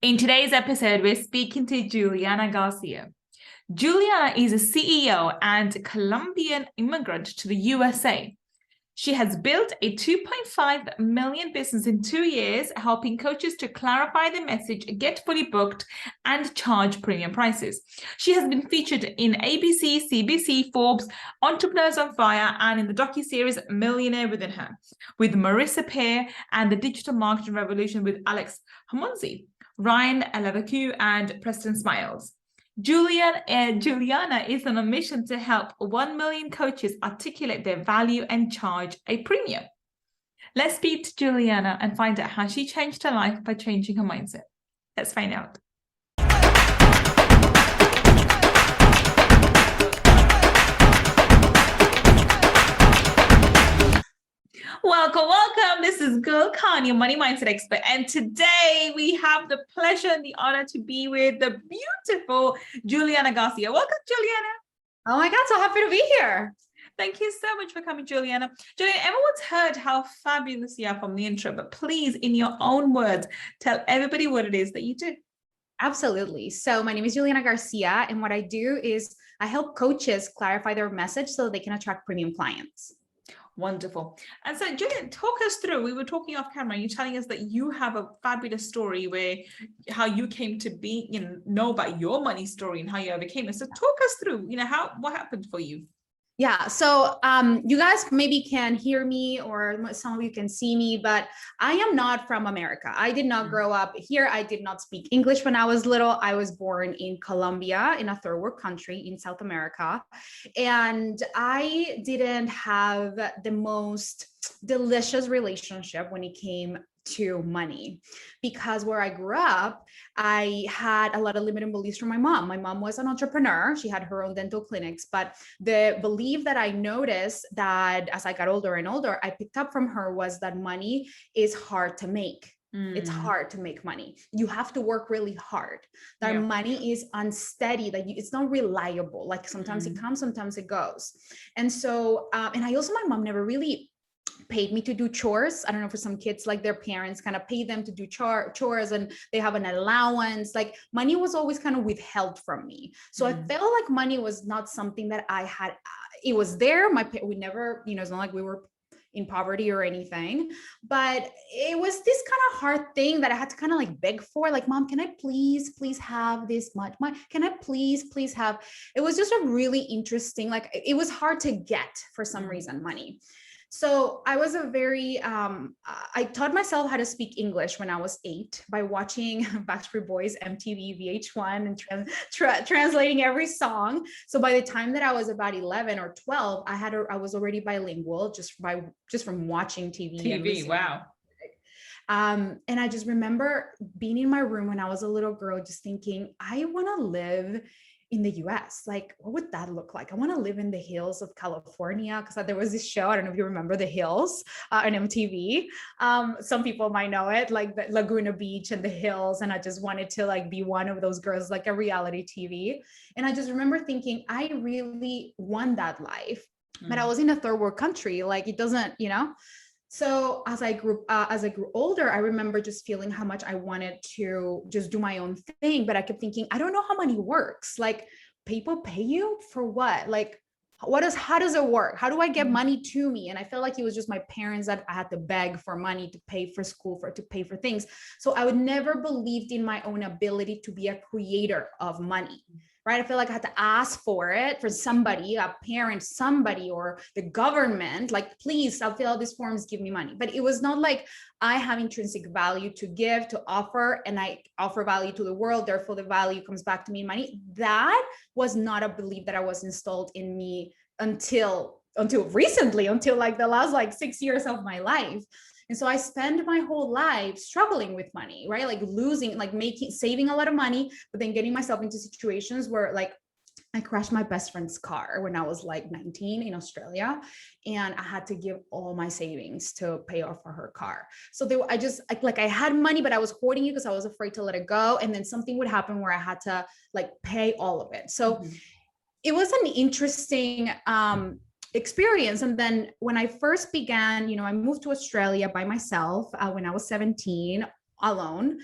In today's episode, we're speaking to Juliana Garcia. Juliana is a CEO and Colombian immigrant to the USA. She has built a 2.5 million business in 2 years, helping coaches to clarify the message, get fully booked, and charge premium prices. She has been featured in ABC, CBC, Forbes, Entrepreneurs on Fire, and in the docu-series Millionaire Within Her, with Marisa Peer, and the Digital Marketing Revolution with Alex Hormozi, Ryan Leverque, and Preston Smiles. Juliana is on a mission to help 1 million coaches articulate their value and charge a premium. Let's speak to Juliana and find out how she changed her life by changing her mindset. Let's find out. Welcome. This is GullKhan, your money mindset expert. And today we have the pleasure and the honor to be with the beautiful Juliana Garcia. Welcome, Juliana. Oh my God, so happy to be here. Thank you so much for coming, Juliana. Juliana, everyone's heard how fabulous you are from the intro, but please, in your own words, tell everybody what it is that you do. Absolutely. So my name is Juliana Garcia, and what I do is I help coaches clarify their message so they can attract premium clients. Wonderful. And so, Julian, talk us through, we were talking off camera, you're telling us that you have a fabulous story where how you came to be, know about your money story and how you overcame it. So talk us through, what happened for you? Yeah. So you guys maybe can hear me, or some of you can see me, but I am not from America. I did not grow up here. I did not speak English when I was little. I was born in Colombia, in a third world country in South America. And I didn't have the most delicious relationship when it came to money, because where I grew up, I had a lot of limiting beliefs from my mom. My mom was an entrepreneur. She had her own dental clinics, but the belief that I noticed that as I got older and older, I picked up from her was that money is hard to make. It's hard to make money. You have to work really hard. That money is unsteady, that it's not reliable. Like sometimes it comes, sometimes it goes. And so, and my mom never really paid me to do chores. I don't know, for some kids, like their parents kind of pay them to do chores and they have an allowance. Like money was always kind of withheld from me. So I felt like money was not something that I had. It was there. We never, it's not like we were in poverty or anything, but it was this kind of hard thing that I had to kind of like beg for, like, Mom, can I please have this much money? Can I please have? It was just a really interesting, like it was hard to get for some reason, money. So I was I taught myself how to speak English when I was 8 by watching Backstreet Boys, MTV, VH1, and translating every song. So by the time that I was about 11 or 12, I was already bilingual just from watching TV. Wow. And I just remember being in my room when I was a little girl, just thinking, I want to live in the US. Like, what would that look like? I want to live in the hills of California, because there was this show, I don't know if you remember The Hills on MTV. Some people might know it, like the Laguna Beach and the hills. And I just wanted to like be one of those girls, like a reality TV. And I just remember thinking, I really want that life, but I was in a third world country. Like it doesn't, So as I grew older, I remember just feeling how much I wanted to just do my own thing, but I kept thinking, I don't know how money works. Like, people pay you for what? Like, how does it work? How do I get money to me? And I felt like it was just my parents that I had to beg for money to pay for school, to pay for things. So I would never believed in my own ability to be a creator of money. Right? I feel like I had to ask for it, for somebody, a parent, somebody, or the government, like, please, I'll fill out these forms, give me money. But it was not like I have intrinsic value to give, to offer, and I offer value to the world, therefore the value comes back to me in money. That was not a belief that I was installed in me until recently, until like the last 6 years of my life. And so I spent my whole life struggling with money, right? Like losing, like saving a lot of money, but then getting myself into situations where like I crashed my best friend's car when I was like 19 in Australia, and I had to give all my savings to pay off for her car. So I had money, but I was hoarding it because I was afraid to let it go. And then something would happen where I had to like pay all of it. So it was an interesting experience. And then when I first began, I moved to Australia by myself when I was 17 alone.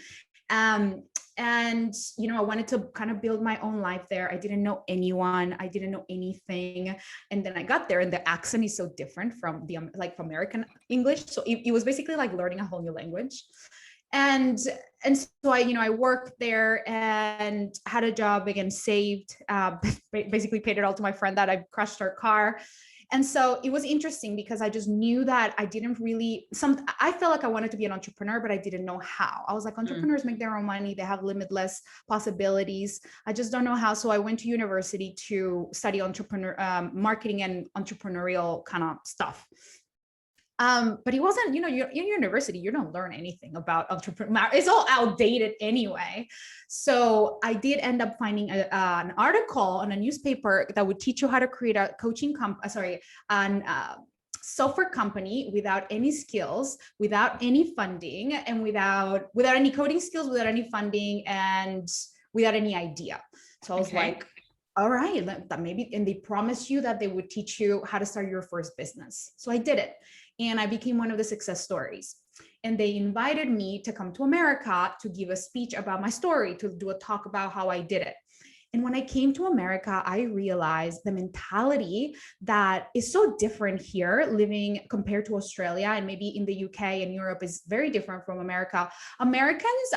And, you know, I wanted to kind of build my own life there. I didn't know anyone. I didn't know anything. And then I got there and the accent is so different from the, like, from American English. So it was basically like learning a whole new language. And so I, you know, I worked there and had a job, again, saved, basically paid it all to my friend that I crashed her car. And so it was interesting because I just knew that I didn't really, I felt like I wanted to be an entrepreneur, but I didn't know how. I was like, entrepreneurs make their own money. They have limitless possibilities. I just don't know how. So I went to university to study marketing and entrepreneurial kind of stuff. But it wasn't, you know, you're in university, you don't learn anything about entrepreneur. It's all outdated anyway. So I did end up finding an article on a newspaper that would teach you how to create a software company without any skills, without any funding, and without any coding skills, without any funding, and without any idea. So I was like, all right, that maybe, and they promised you that they would teach you how to start your first business. So I did it. And I became one of the success stories. And they invited me to come to America to give a speech about my story, to do a talk about how I did it. And when I came to America, I realized the mentality that is so different here, living compared to Australia and maybe in the UK and Europe is very different from America. Americans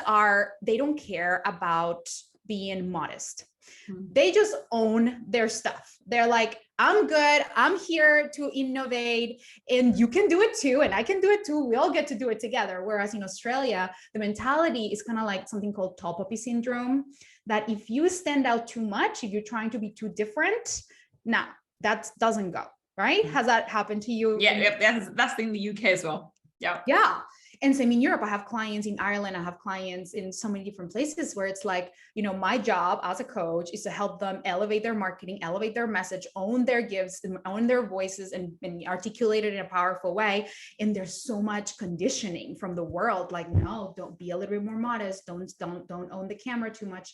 they don't care about being modest. They just own their stuff. They're like, I'm good. I'm here to innovate and you can do it too. And I can do it too. We all get to do it together. Whereas in Australia, the mentality is kind of like something called tall poppy syndrome, that if you stand out too much, if you're trying to be too different, that doesn't go, right? Has that happened to you? Yeah, that's in the UK as well. Yeah. And same in Europe. I have clients in Ireland. I have clients in so many different places where it's like, you know, my job as a coach is to help them elevate their marketing, elevate their message, own their gifts, and own their voices, and articulate it in a powerful way. And there's so much conditioning from the world, like, no, don't be a little bit more modest. Don't own the camera too much.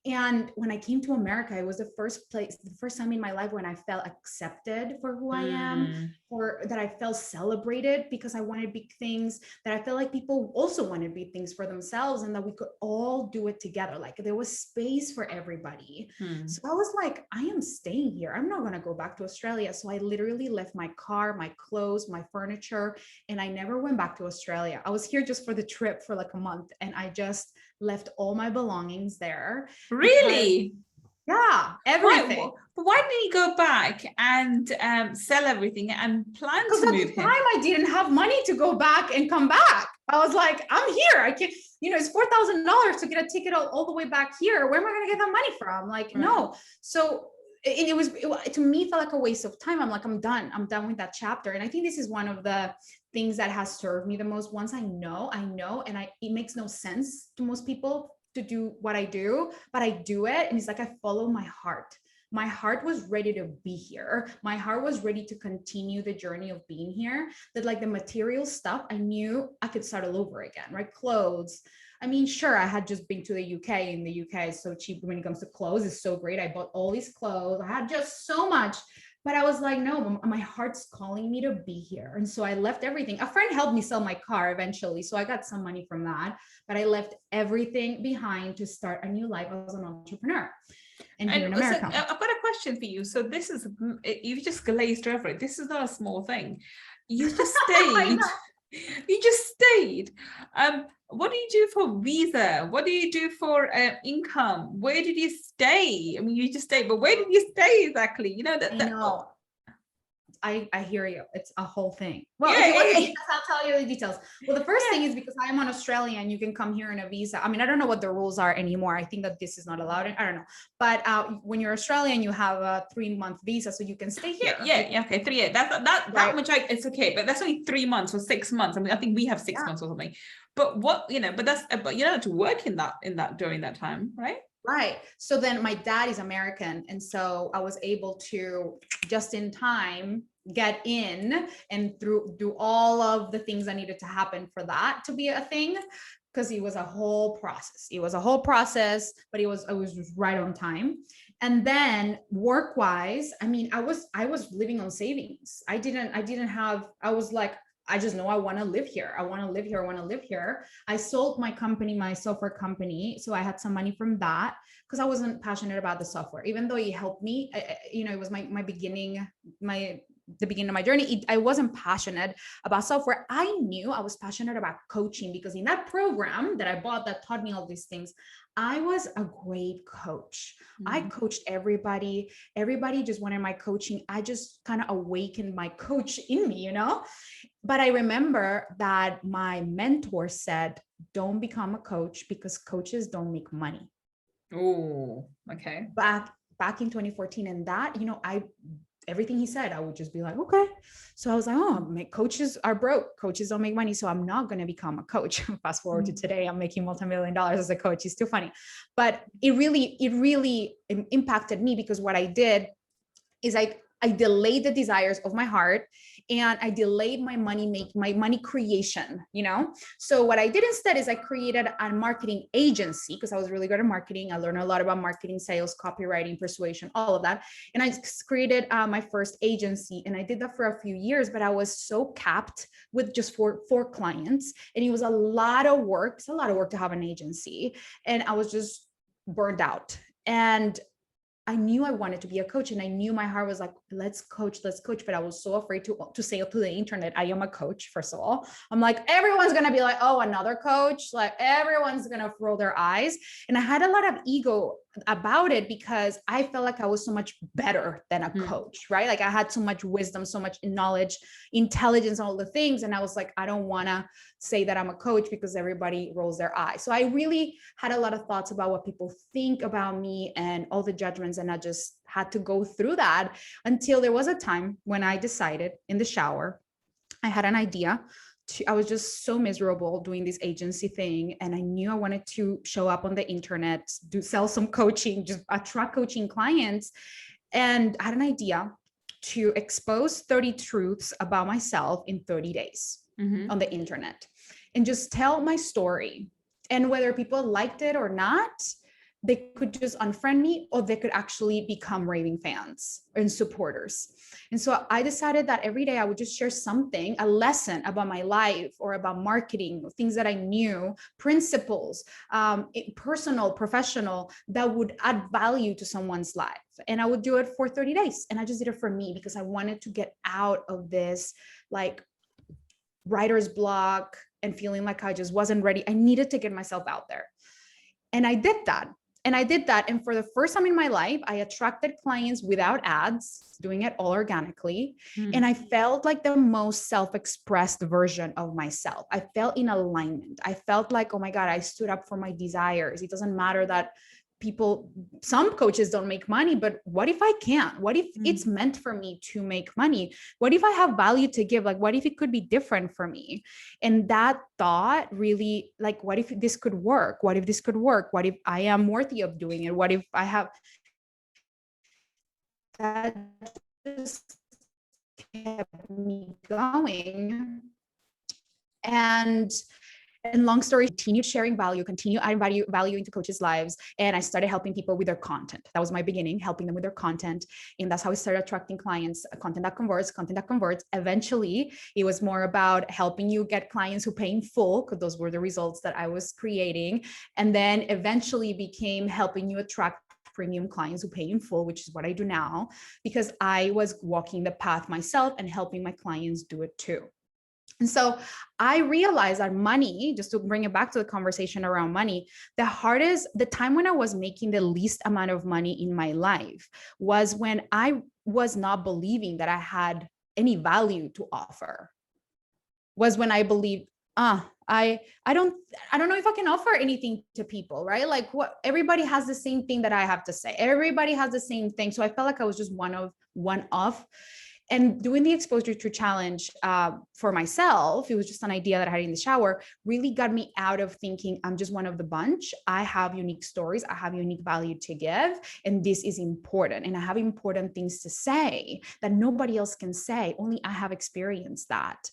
And when I came to America, it was the first time in my life when I felt accepted for who I am, or that I felt celebrated because I wanted big things, that I felt like people also wanted big things for themselves, and that we could all do it together. Like there was space for everybody. So I was like, I am staying here. I'm not going to go back to Australia. So I literally left my car, my clothes, my furniture, and I never went back to Australia. I was here just for the trip for like a month, and I just left all my belongings there. Really? Yeah, everything. But why didn't you go back and sell everything and plan to move here? Because at the time I didn't have money to go back and come back. I was like, I'm here. I can't, you know, it's $4,000 to get a ticket all the way back here. Where am I going to get that money from? Like, no. So it to me felt like a waste of time. I'm like, I'm done with that chapter. And I think this is one of the things that has served me the most. Once I know, and it makes no sense to most people to do what I do, but I do it. And it's like, I follow my heart. My heart was ready to be here. My heart was ready to continue the journey of being here. That like the material stuff, I knew I could start all over again, right? Clothes. I mean, sure, I had just been to the UK, and the UK is so cheap when it comes to clothes. It's so great. I bought all these clothes. I had just so much, but I was like, no, my heart's calling me to be here. And so I left everything. A friend helped me sell my car eventually, so I got some money from that, but I left everything behind to start a new life as an entrepreneur. And here in America. So I've got a question for you. So this is, you've just glazed over it. This is not a small thing. You just stayed. You just stayed. What do you do for visa? What do you do for income? Where did you stay? I mean, you just stayed, but where did you stay exactly? You know, I hear you. It's a whole thing. Well, if you want the details, I'll tell you the details. Well, the first thing is because I am an Australian, you can come here in a visa. I mean, I don't know what the rules are anymore. I think that this is not allowed. I don't know. But when you're Australian, you have a 3-month visa, so you can stay here. Yeah. Okay, 3 years. That much. It's okay, but that's only 3 months or 6 months. I mean, I think we have 6 months or something. But but you don't have to work in that during that time, right? Right. So then my dad is American. And so I was able to just in time get in and do all of the things that needed to happen for that to be a thing, because it was a whole process. But I was just right on time. And then work-wise, I mean, I was living on savings. I was like, I just know I want to live here. I want to live here. I want to live here. I sold my company, my software company. So I had some money from that because I wasn't passionate about the software, even though it helped me. It was my beginning, the beginning of my journey. I wasn't passionate about software. I knew I was passionate about coaching because in that program that I bought that taught me all these things, I was a great coach. I coached everybody. Everybody just wanted my coaching. I just kind of awakened my coach in me, But I remember that my mentor said, don't become a coach because coaches don't make money. Oh, okay. Back in 2014. And that, everything he said, I would just be like, okay. So I was like, coaches are broke. Coaches don't make money. So I'm not going to become a coach. Fast forward to today, I'm making multi-million dollars as a coach. It's too funny. But it really impacted me because what I did is I delayed the desires of my heart and I delayed my money creation, So what I did instead is I created a marketing agency because I was really good at marketing. I learned a lot about marketing, sales, copywriting, persuasion, all of that. And I created my first agency and I did that for a few years, but I was so capped with just four clients. And it was a lot of work. It's a lot of work to have an agency. And I was just burned out. And I knew I wanted to be a coach and I knew my heart was like, let's coach. But I was so afraid to say to the internet, I am a coach. First of all, I'm like, everyone's going to be like, oh, another coach. Like everyone's going to roll their eyes. And I had a lot of ego about it because I felt like I was so much better than a coach, right? Like I had so much wisdom, so much knowledge, intelligence, all the things. And I was like, I don't want to say that I'm a coach because everybody rolls their eyes. So I really had a lot of thoughts about what people think about me and all the judgments. And I just had to go through that until there was a time when I decided in the shower, I had an idea. I was just so miserable doing this agency thing. And I knew I wanted to show up on the internet, sell some coaching, just attract coaching clients. And I had an idea to expose 30 truths about myself in 30 days on the internet and just tell my story. And whether people liked it or not, they could just unfriend me or they could actually become raving fans and supporters. And so I decided that every day I would just share something, a lesson about my life or about marketing, things that I knew, principles, personal, professional, that would add value to someone's life. And I would do it for 30 days. And I just did it for me because I wanted to get out of this like writer's block and feeling like I just wasn't ready. I needed to get myself out there. And I did that. And for the first time in my life, I attracted clients without ads, doing it all organically. And I felt like the most self-expressed version of myself. I felt in alignment. I felt like, oh my God, I stood up for my desires. It doesn't matter that some coaches don't make money, but what if I can't? What if it's meant for me to make money? What if I have value to give? Like, what if it could be different for me? And that thought really, like, what if this could work? What if this could work? What if I am worthy of doing it? What if I have that just kept me going. And long story, continued sharing value, continue adding value into coaches' lives. And I started helping people with their content. That was my beginning, helping them with their content. And that's how I started attracting clients, content that converts. Eventually, it was more about helping you get clients who pay in full, because those were the results that I was creating. And then eventually became helping you attract premium clients who pay in full, which is what I do now, because I was walking the path myself and helping my clients do it too. And so I realized that money, just to bring it back to the conversation around money, the time when I was making the least amount of money in my life was when I was not believing that I had any value to offer. Was when I believed, I don't know if I can offer anything to people, right? Like everybody has the same thing that I have to say. Everybody has the same thing. So I felt like I was just one off. And doing the Exposure to Challenge for myself, it was just an idea that I had in the shower, really got me out of thinking I'm just one of the bunch. I have unique stories. I have unique value to give. And this is important. And I have important things to say that nobody else can say. Only I have experienced that.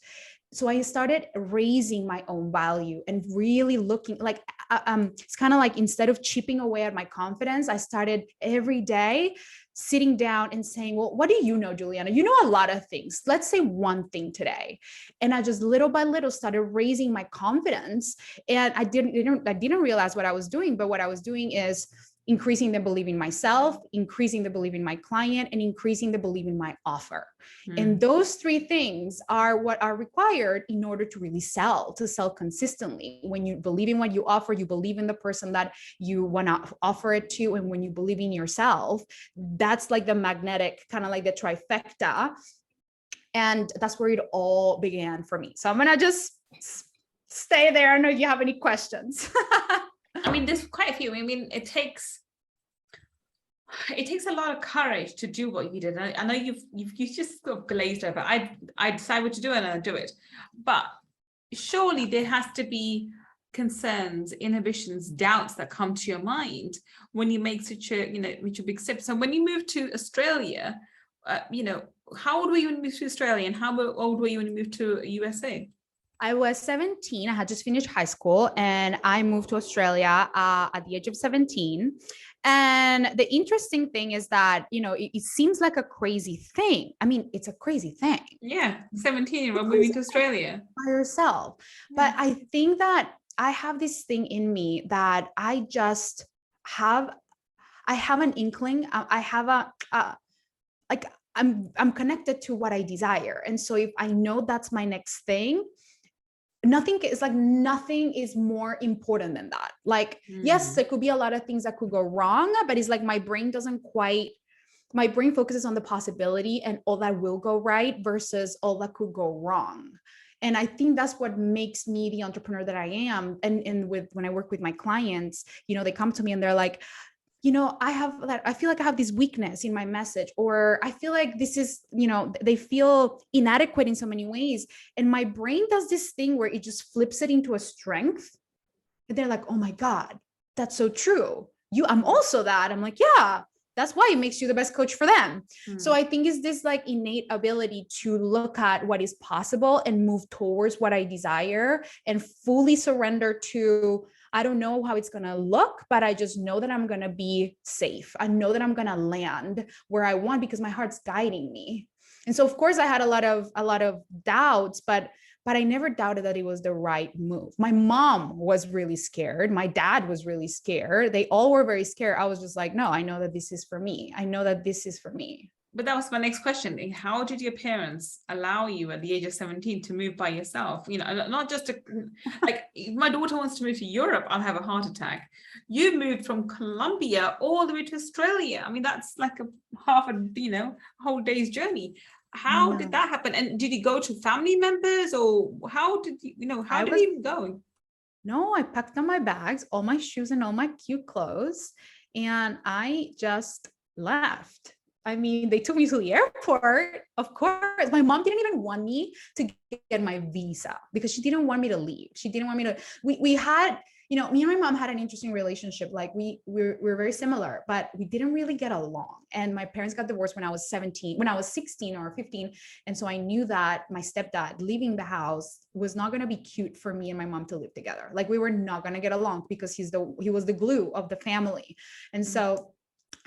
so I started raising my own value and really looking like, it's kind of like, instead of chipping away at my confidence, I started every day sitting down and saying, well, what do you know, Juliana? You know a lot of things. Let's say one thing today. And I just little by little started raising my confidence. And I didn't realize what I was doing, but what I was doing is increasing the belief in myself, increasing the belief in my client, and increasing the belief in my offer. And those three things are what are required in order to really to sell consistently. When you believe in what you offer, you believe in the person that you want to offer it to. And when you believe in yourself, that's like the magnetic, kind of like the trifecta. And that's where it all began for me. So I'm going to just stay there. I don't know if you have any questions. I mean, there's quite a few. I mean, it takes a lot of courage to do what you did. I know you just sort of glazed over. I decided to do it and I do it. But surely there has to be concerns, inhibitions, doubts that come to your mind when you make such a big step. So when you moved to Australia, how old were you when you moved to Australia, and how old were you when you moved to USA? I was 17. I had just finished high school and I moved to Australia at the age of 17. And the interesting thing is that, it seems like a crazy thing. I mean, it's a crazy thing. Yeah, 17, you're moving to Australia. By yourself. Yeah. But I think that I have this thing in me that I just have an inkling. I have I'm connected to what I desire. And so if I know that's my next thing, nothing is more important than that. Like, yes, there could be a lot of things that could go wrong, but it's like my brain focuses on the possibility and all that will go right versus all that could go wrong. And I think that's what makes me the entrepreneur that I am. And when I work with my clients, they come to me and they're like, I feel like I have this weakness in my message, or I feel like this is, they feel inadequate in so many ways. And my brain does this thing where it just flips it into a strength. And they're like, oh my God, that's so true. I'm also that. I'm like, yeah, that's why it makes you the best coach for them. So I think it's this like innate ability to look at what is possible and move towards what I desire and fully surrender to, I don't know how it's going to look, but I just know that I'm going to be safe. I know that I'm going to land where I want because my heart's guiding me. And so of course I had a lot of doubts, but I never doubted that it was the right move. My mom was really scared. My dad was really scared. They all were very scared. I was just like, no, I know that this is for me. I know that this is for me. But that was my next question. How did your parents allow you at the age of 17 to move by yourself? Not just like, if my daughter wants to move to Europe, I'll have a heart attack. You moved from Colombia all the way to Australia. I mean, that's like half a whole day's journey. How did that happen? And did you go to family members, or how did you even go? No, I packed on my bags, all my shoes and all my cute clothes, and I just left. I mean, they took me to the airport. Of course, my mom didn't even want me to get my visa because she didn't want me to leave. She didn't want me to, we had, me and my mom had an interesting relationship. Like we're very similar, but we didn't really get along. And my parents got divorced when I was 16 or 15. And so I knew that my stepdad leaving the house was not going to be cute for me and my mom to live together. Like we were not going to get along because he was the glue of the family. And so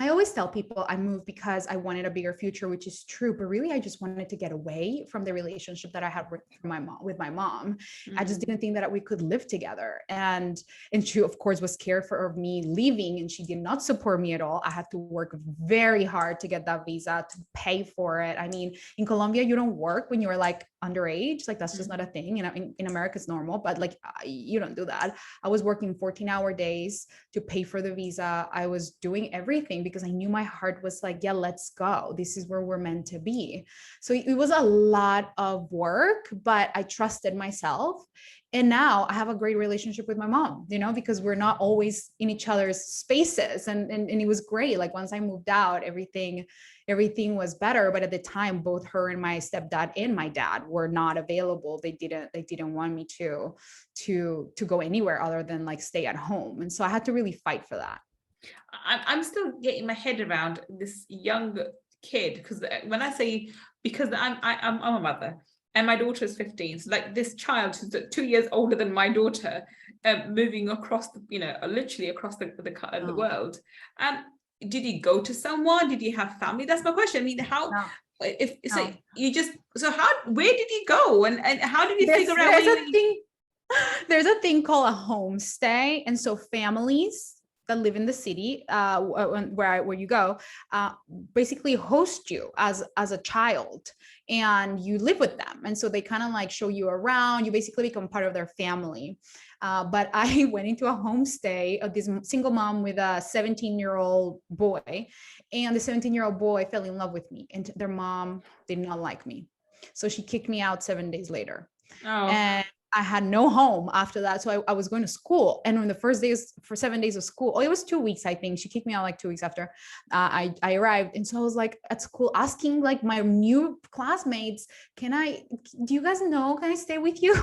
I always tell people I moved because I wanted a bigger future, which is true, but really I just wanted to get away from the relationship that I had with my mom. I just didn't think that we could live together. And she, of course, was scared of me leaving, and she did not support me at all. I had to work very hard to get that visa, to pay for it. I mean, in Colombia, you don't work when you're like underage. Like that's just not a thing. In America, it's normal, but like you don't do that. I was working 14-hour days to pay for the visa. I was doing everything because I knew my heart was like, yeah, let's go. This is where we're meant to be. So it was a lot of work, but I trusted myself. And now I have a great relationship with my mom, because we're not always in each other's spaces. And it was great. Like once I moved out, everything was better. But at the time, both her and my stepdad and my dad were not available. They didn't want me to go anywhere other than like stay at home. And so I had to really fight for that. I'm still getting my head around this young kid, because when I say, because I'm a mother, and my daughter is 15. So like this child who's 2 years older than my daughter, moving across the, literally across the world. Did you go to someone? Did you have family? That's my question. I mean, how? No, If so, no. where did you go, and how did you figure out There's where a thing. There's a thing called a homestay, and so families that live in the city where you go basically host you as a child, and you live with them, and so they kind of like show you around. You basically become part of their family. But I went into a homestay of this single mom with a 17-year-old boy, and the 17-year-old boy fell in love with me, and their mom did not like me, so she kicked me out 7 days later. Oh. And I had no home after that. So I was going to school. And on the first days, for 7 days of school, it was 2 weeks, I think. She kicked me out like 2 weeks after I arrived. And so I was like at school asking like my new classmates, do you guys know, can I stay with you?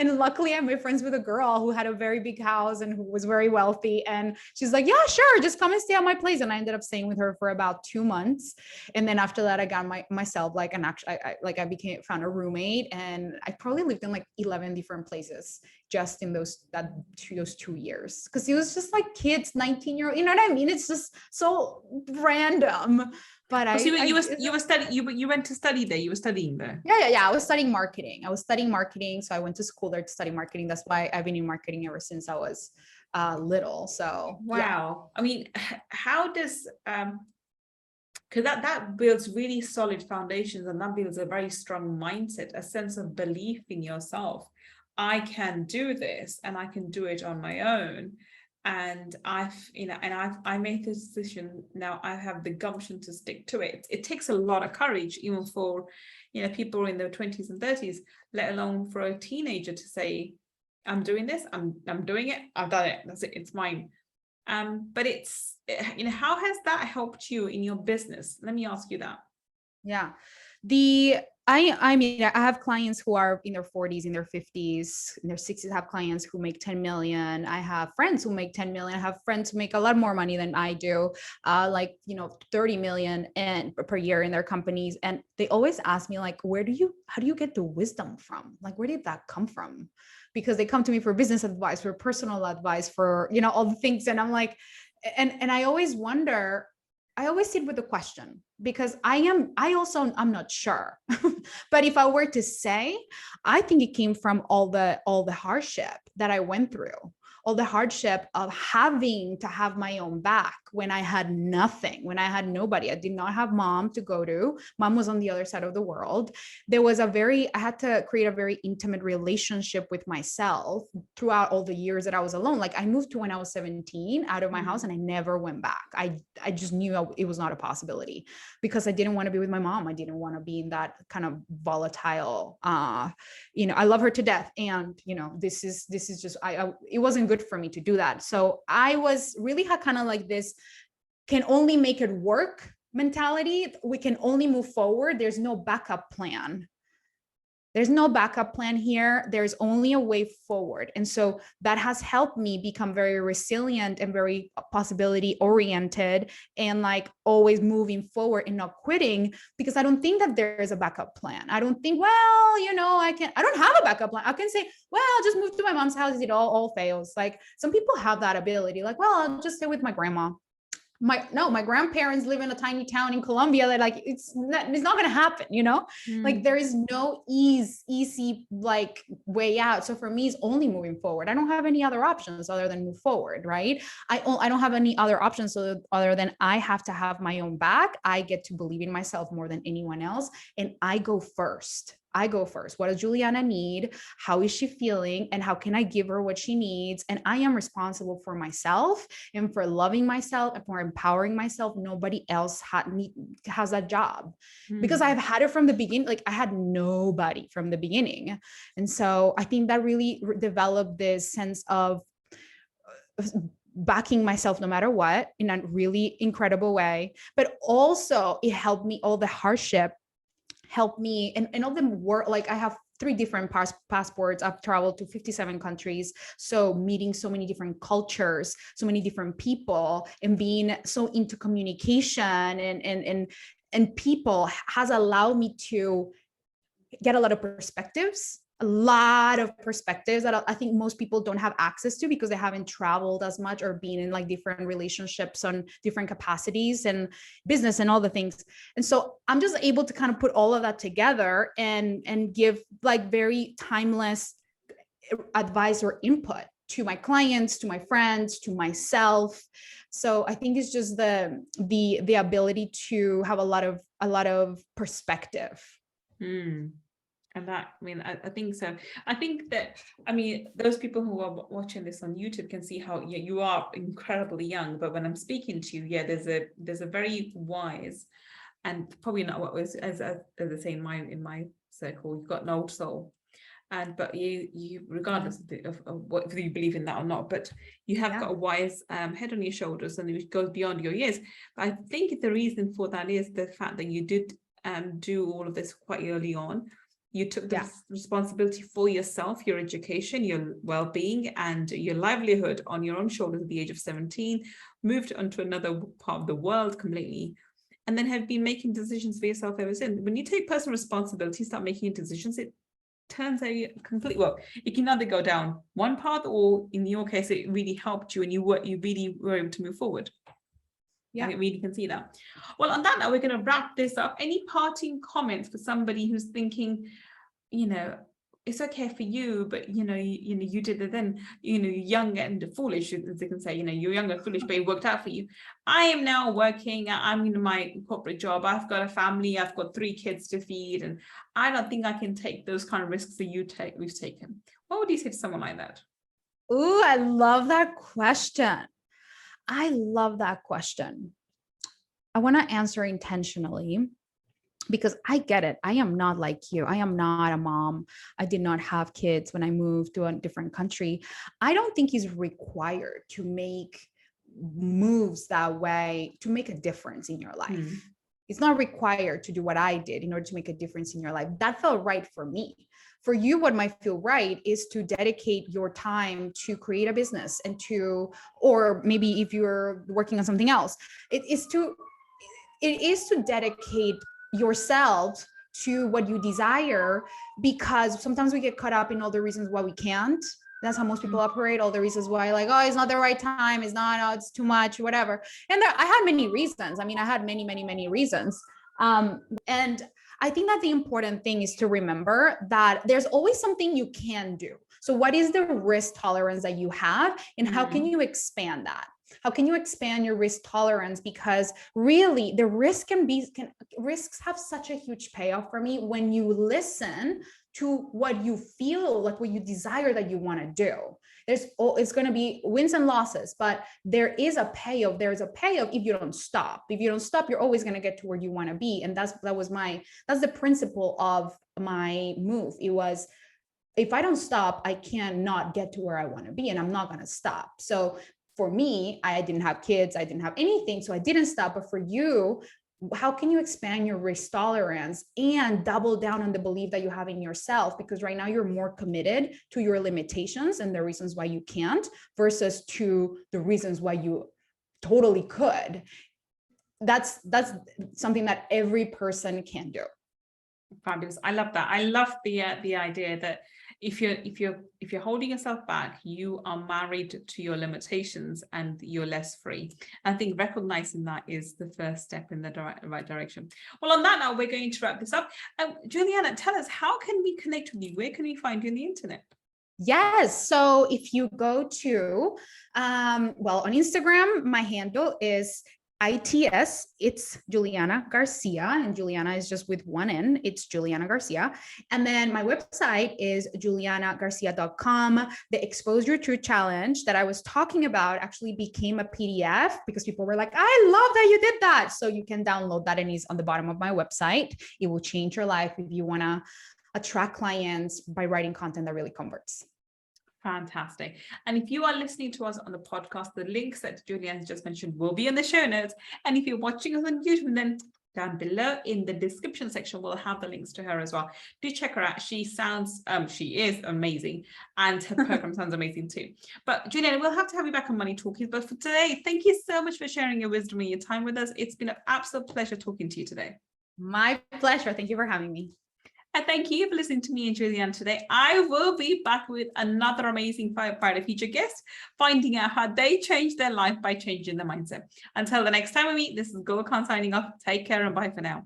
And luckily I made friends with a girl who had a very big house and who was very wealthy. And she's like, yeah, sure, just come and stay at my place. And I ended up staying with her for about 2 months. And then after that, I got myself like found a roommate, and I probably lived in like 11 different places just in those 2 years. Cause it was just like kids, 19-year-old, you know what I mean? It's just so random. But you went to study there. You were studying there. Yeah. I was studying marketing. So I went to school there to study marketing. That's why I've been in marketing ever since I was little. So wow. Yeah. I mean, how does because that builds really solid foundations, and that builds a very strong mindset, a sense of belief in yourself. I can do this, and I can do it on my own. And I made this decision. Now I have the gumption to stick to it. It takes a lot of courage, even for people in their 20s and 30s, let alone for a teenager to say, I'm doing this, I'm doing it, I've done it, that's it, it's mine. But it's how has that helped you in your business? Let me ask you that. Yeah. I mean, I have clients who are in their 40s, in their 50s, in their 60s. I have clients who make 10 million. I have friends who make 10 million. I have friends who make a lot more money than I do, 30 million per year in their companies. And they always ask me like, how do you get the wisdom from? Like, where did that come from? Because they come to me for business advice, for personal advice, for, all the things. And I'm like, and I always wonder, I always sit with the question, because I'm not sure. But if I were to say, I think it came from all the hardship that I went through, all the hardship of having to have my own back when I had nothing, when I had nobody. I did not have mom to go to. Mom was on the other side of the world. I had to create a very intimate relationship with myself throughout all the years that I was alone. Like I moved to when I was 17 out of my house, and I never went back. I just knew it was not a possibility, because I didn't want to be with my mom. I didn't want to be in that kind of volatile, I love her to death. And, this is just, it wasn't good for me to do that. So I was really had kind of like this can only make it work mentality. We can only move forward. There's no backup plan. There's no backup plan here. There's only a way forward. And so that has helped me become very resilient and very possibility oriented, and like always moving forward and not quitting, because I don't think that there is a backup plan. I don't think, I don't have a backup plan. I can say, well, I'll just move to my mom's house. It all fails. Like some people have that ability. Like, well, I'll just stay with my grandma. My grandparents live in a tiny town in Colombia that like it's not going to happen, like there is no easy like way out. So for me, it's only moving forward. I don't have any other options other than move forward, right? I don't have any other options other than I have to have my own back. I get to believe in myself more than anyone else, and I go first. What does Juliana need? How is she feeling? And how can I give her what she needs? And I am responsible for myself and for loving myself and for empowering myself. Nobody else has that job, because I've had it from the beginning. Like I had nobody from the beginning. And so I think that really developed this sense of backing myself no matter what in a really incredible way. But also it helped me, all the hardship help me and all the work. Like I have 3 different passports. I've traveled to 57 countries. So meeting so many different cultures, so many different people, and being so into communication and people has allowed me to get a lot of perspectives, a lot of perspectives that I think most people don't have access to because they haven't traveled as much or been in like different relationships on different capacities and business and all the things. And so I'm just able to kind of put all of that together and give like very timeless advice or input to my clients, to my friends, to myself. So I think it's just the ability to have a lot of perspective. And that, I mean, I think so. I think that, I mean, those people who are watching this on YouTube can see how you are incredibly young, but when I'm speaking to you, there's a very wise, and probably not what was, as I say in my circle, you've got an old soul. But you regardless of whether you believe in that or not, but you have got a wise head on your shoulders, and it goes beyond your years. But I think the reason for that is the fact that you did do all of this quite early on. You took the responsibility for yourself, your education, your well-being, and your livelihood on your own shoulders at the age of 17, moved onto another part of the world completely, and then have been making decisions for yourself ever since. When you take personal responsibility, start making decisions, it turns out completely, well, it can either go down one path, or in your case, it really helped you and you really were able to move forward. Yeah, I really can see that. Well, on that note, we're going to wrap this up. Any parting comments for somebody who's thinking, it's okay for you, but you did it then, you're young and foolish, as they can say, you're young and foolish, but it worked out for you. I am now working, I'm in my corporate job, I've got a family, I've got 3 kids to feed, and I don't think I can take those kind of risks that we've taken. What would you say to someone like that? Ooh, I love that question. I love that question. I want to answer intentionally because I get it. I am not like you. I am not a mom. I did not have kids when I moved to a different country. I don't think it's required to make moves that way to make a difference in your life. It's not required to do what I did in order to make a difference in your life. That felt right for me. For you, what might feel right is to dedicate your time to create a business and or maybe if you're working on something else, it is to dedicate yourself to what you desire, because sometimes we get caught up in all the reasons why we can't. That's how most people operate. All the reasons why, like, oh, it's not the right time. It's not, oh, it's too much, whatever. And I had many reasons. I mean, I had many, many, many reasons. And I think that the important thing is to remember that there's always something you can do. So what is the risk tolerance that you have, and how can you expand that? How can you expand your risk tolerance? Because really the risks have such a huge payoff for me when you listen to what you feel, like what you desire that you want to do. It's going to be wins and losses, but there is a payoff. There's a payoff if you don't stop. If you don't stop, you're always going to get to where you want to be. And that's the principle of my move. It was, if I don't stop, I cannot get to where I want to be, and I'm not going to stop. So for me, I didn't have kids, I didn't have anything, so I didn't stop. But for you, how can you expand your risk tolerance and double down on the belief that you have in yourself? Because right now you're more committed to your limitations and the reasons why you can't versus to the reasons why you totally could. That's something that every person can do. Fabulous. I love that. I love the idea that if you're holding yourself back, you are married to your limitations and you're less free. I think recognizing that is the first step in the right direction. Well, on that note, we're going to wrap this up. Juliana, tell us, how can we connect with you? Where can we find you on the internet? Yes. So if you go to, on Instagram, my handle is ITS, it's Juliana Garcia, and Juliana is just with one N. It's Juliana Garcia. And then my website is julianagarcia.com. The Expose Your Truth Challenge that I was talking about actually became a PDF because people were like, I love that you did that. So you can download that, and it's on the bottom of my website. It will change your life if you want to attract clients by writing content that really converts. Fantastic. And if you are listening to us on the podcast, the links that Juliana just mentioned will be in the show notes. And if you're watching us on YouTube, then down below in the description section, we'll have the links to her as well. Do check her out. She is amazing, and her program sounds amazing too. But Juliana, we'll have to have you back on Money Talkies. But for today, thank you so much for sharing your wisdom and your time with us. It's been an absolute pleasure talking to you today. My pleasure. Thank you for having me. And thank you for listening to me and Juliana today. I will be back with another amazing Friday Future guest, finding out how they changed their life by changing their mindset. Until the next time we meet, this is GullKhan signing off. Take care and bye for now.